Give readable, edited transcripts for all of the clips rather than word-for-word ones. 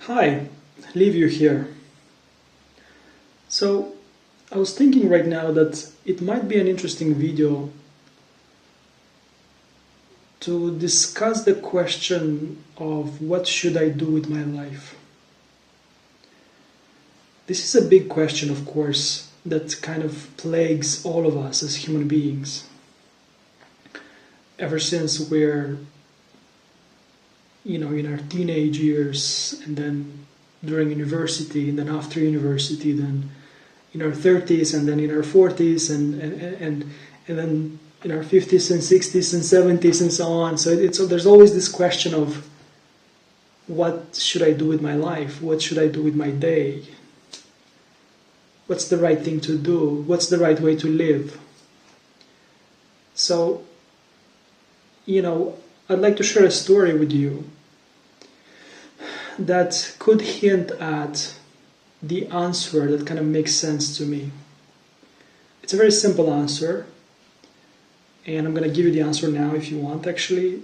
Hi, leave you here. So, I was thinking right now that it might be an interesting video to discuss the question of what should I do with my life. This is a big question, of course, that kind of plagues all of us as human beings. Ever since we're, in our teenage years, and then during university, and then after university, then in our 30s, and then in our 40s, and then in our 50s and 60s and 70s and so on. So there's always this question of what should I do with my life? What should I do with my day? What's the right thing to do? What's the right way to live? So, I'd like to share a story with you that could hint at the answer that kind of makes sense to me. It's a very simple answer, and I'm going to give you the answer now if you want. Actually,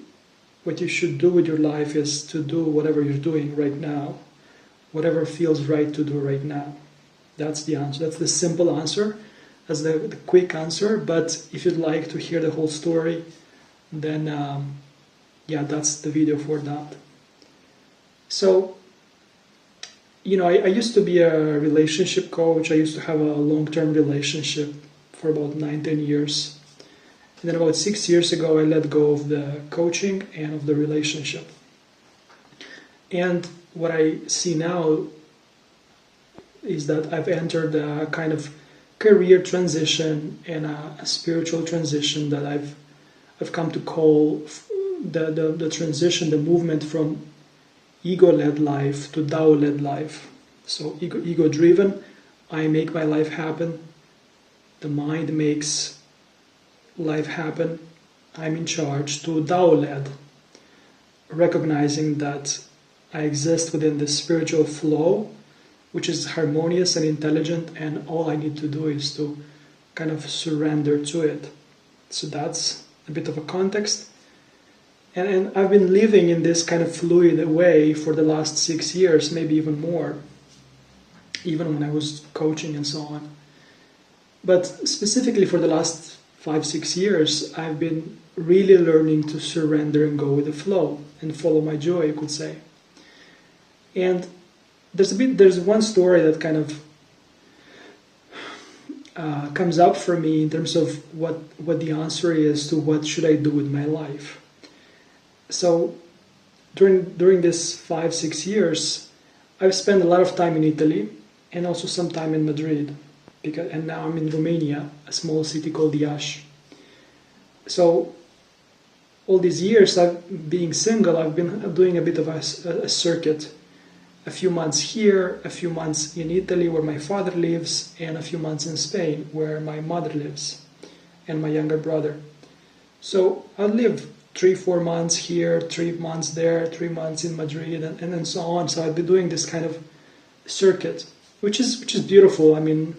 what you should do with your life is to do whatever you're doing right now, whatever feels right to do right now. That's the answer. That's the simple answer. That's the quick answer. But if you'd like to hear the whole story, then that's the video for that. So, I used to be a relationship coach. I used to have a long-term relationship for about 9-10 years. And then about 6 years ago, I let go of the coaching and of the relationship. And what I see now is that I've entered a kind of career transition and a spiritual transition that I've come to call the transition, the movement from ego-led life to Tao-led life. So ego-driven, I make my life happen. The mind makes life happen. I'm in charge. To Tao-led, recognizing that I exist within the spiritual flow, which is harmonious and intelligent, and all I need to do is to kind of surrender to it. So that's a bit of a context. And I've been living in this kind of fluid way for the last 6 years, maybe even more, even when I was coaching and so on. But specifically for the last 5-6 years, I've been really learning to surrender and go with the flow and follow my joy, you could say. And there's one story that kind of comes up for me in terms of what the answer is to what should I do with my life. So during this 5-6 years, I've spent a lot of time in Italy and also some time in Madrid, and now I'm in Romania, a small city called Iași. So all these years, being single, I've been doing a bit of a circuit. A few months here, a few months in Italy where my father lives, and a few months in Spain where my mother lives and my younger brother. So I live 3-4 months here, 3 months there, 3 months in Madrid, and then so on. So I've been doing this kind of circuit, which is beautiful. I mean,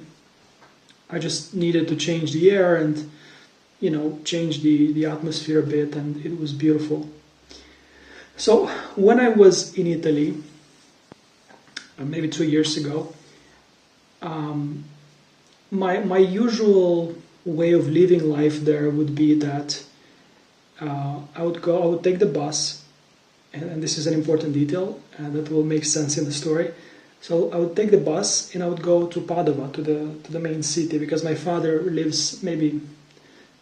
I just needed to change the air and change the atmosphere a bit, and it was beautiful. So when I was in Italy, maybe 2 years ago, my usual way of living life there would be that I would take the bus, and this is an important detail that will make sense in the story. So I would take the bus and I would go to Padova, to the main city, because my father lives maybe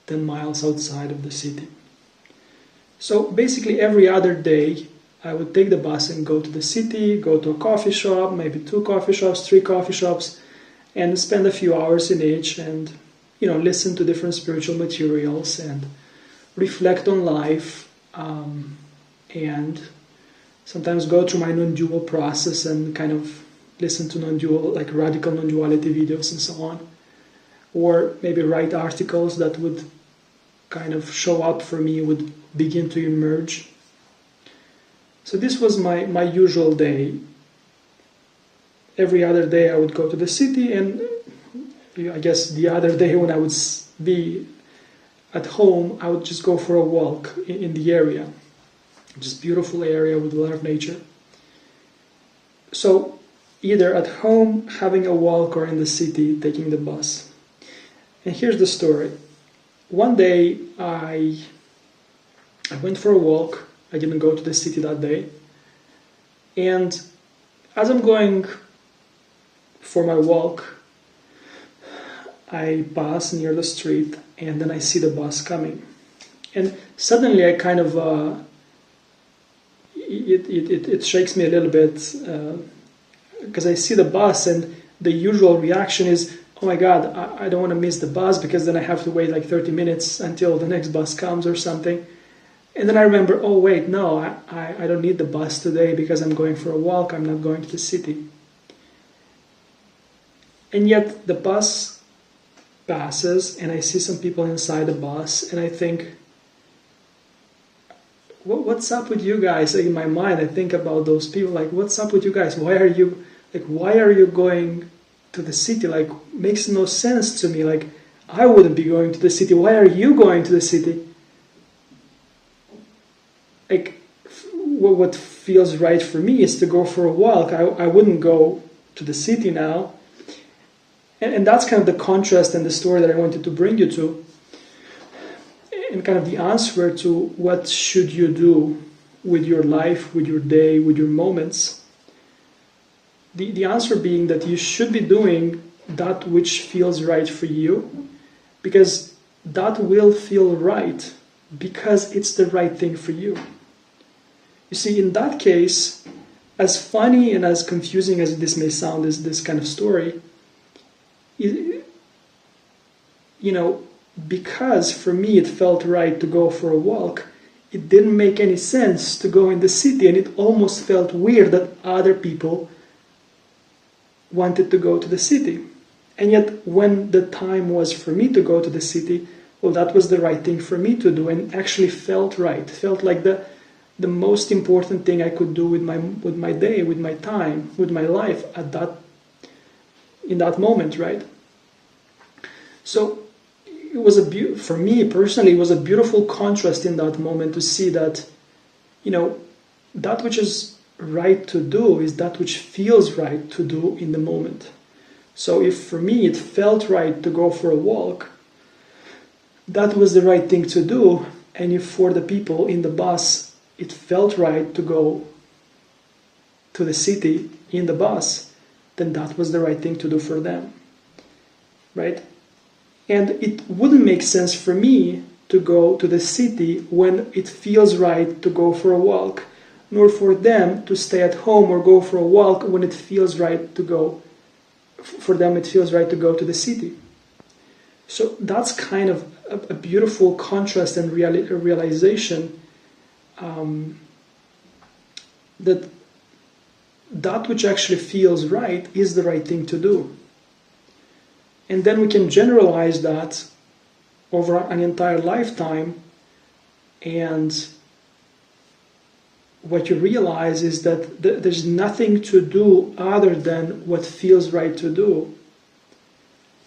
10 miles outside of the city. So basically every other day I would take the bus and go to the city, go to a coffee shop, maybe 2 coffee shops, 3 coffee shops, and spend a few hours in each and, listen to different spiritual materials and reflect on life, and sometimes go through my non-dual process and kind of listen to non-dual, like radical non-duality videos and so on. Or maybe write articles that would kind of show up for me, would begin to emerge. So this was my usual day. Every other day I would go to the city, and I guess the other day when I would be at home, I would just go for a walk in the area. Just beautiful area with a lot of nature. So either at home, having a walk, or in the city, taking the bus. And here's the story. One day I went for a walk. I didn't go to the city that day. And as I'm going for my walk, I pass near the street and then I see the bus coming. And suddenly I kind of, it shakes me a little bit because I see the bus and the usual reaction is, oh my God, I don't want to miss the bus because then I have to wait like 30 minutes until the next bus comes or something. And then I remember, oh wait, no, I don't need the bus today because I'm going for a walk, I'm not going to the city. And yet the bus passes and I see some people inside the bus and I think, what's up with you guys? In my mind, I think about those people, like, what's up with you guys? Why are you going to the city? Like, makes no sense to me. Like, I wouldn't be going to the city. Why are you going to the city? Like, what feels right for me is to go for a walk. I wouldn't go to the city now. And that's kind of the contrast and the story that I wanted to bring you to. And kind of the answer to what should you do with your life, with your day, with your moments. The answer being that you should be doing that which feels right for you, because that will feel right, because it's the right thing for you. You see, in that case, as funny and as confusing as this may sound, this kind of story, because for me it felt right to go for a walk, it didn't make any sense to go in the city, and it almost felt weird that other people wanted to go to the city. And yet when the time was for me to go to the city, well, that was the right thing for me to do, and actually felt right. Felt like the most important thing I could do with my day, with my time, with my life in that moment, right? So it was for me personally, it was a beautiful contrast in that moment to see that, that which is right to do is that which feels right to do in the moment. So if for me it felt right to go for a walk, that was the right thing to do. And if for the people in the bus it felt right to go to the city in the bus, then that was the right thing to do for them, right? And it wouldn't make sense for me to go to the city when it feels right to go for a walk, nor for them to stay at home or go for a walk when it feels right to go. For them, it feels right to go to the city. So that's kind of a beautiful contrast and realization that which actually feels right is the right thing to do. And then we can generalize that over an entire lifetime, and what you realize is that there's nothing to do other than what feels right to do.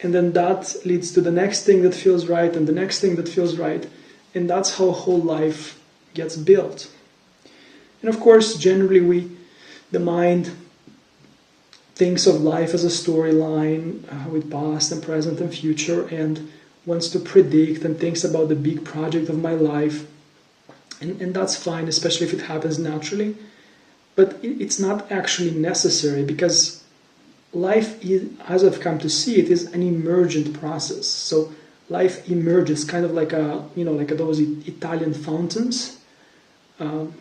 And then that leads to the next thing that feels right and the next thing that feels right. And that's how whole life gets built. And of course, generally the mind thinks of life as a storyline with past and present and future, and wants to predict and thinks about the big project of my life. And that's fine, especially if it happens naturally. But it's not actually necessary, because life, as I've come to see it, is an emergent process. So life emerges, kind of like like those Italian fountains.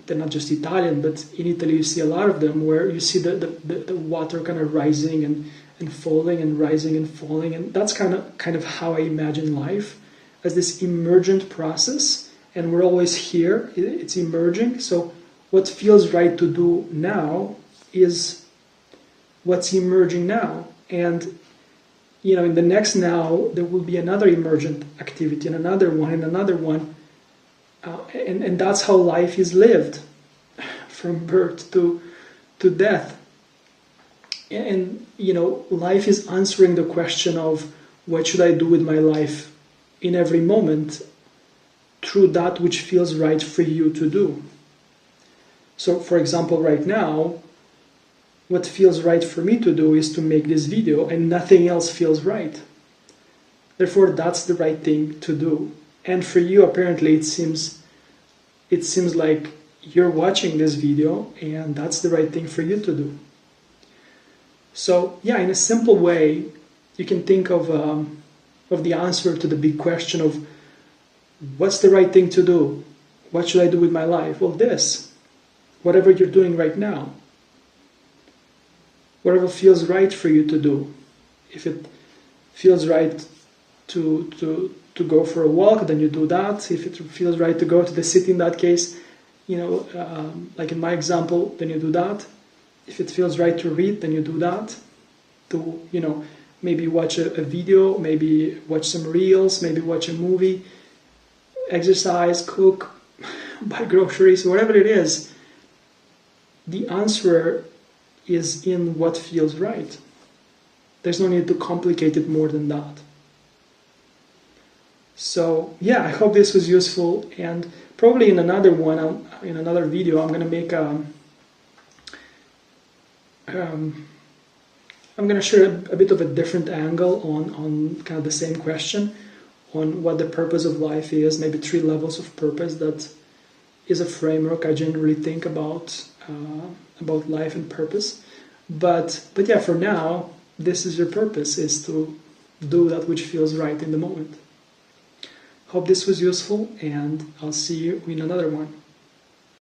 They're not just Italian, but in Italy you see a lot of them, where you see the water kind of rising and falling and rising and falling. And that's kind of how I imagine life, as this emergent process. And we're always here, it's emerging. So what feels right to do now is what's emerging now. And, in the next now, there will be another emergent activity and another one and another one. And that's how life is lived, from birth to death. And, life is answering the question of what should I do with my life in every moment, through that which feels right for you to do. So, for example, right now, what feels right for me to do is to make this video, and nothing else feels right. Therefore, that's the right thing to do. And for you, apparently, it seems like you're watching this video, and that's the right thing for you to do. So, yeah, in a simple way, you can think of the answer to the big question of what's the right thing to do? What should I do with my life? Well, this, whatever you're doing right now, whatever feels right for you to do. If it feels right to go for a walk, then you do that. If it feels right to go to the city in that case, like in my example, then you do that. If it feels right to read, then you do that. To, maybe watch a video, maybe watch some reels, maybe watch a movie, exercise, cook, buy groceries, whatever it is. The answer is in what feels right. There's no need to complicate it more than that. So yeah, I hope this was useful, and probably in another video, I'm going to make I'm going to share a bit of a different angle on kind of the same question, on what the purpose of life is, maybe 3 levels of purpose. That is a framework I generally think about life and purpose. But yeah, for now, this is your purpose, is to do that which feels right in the moment. Hope this was useful, and I'll see you in another one.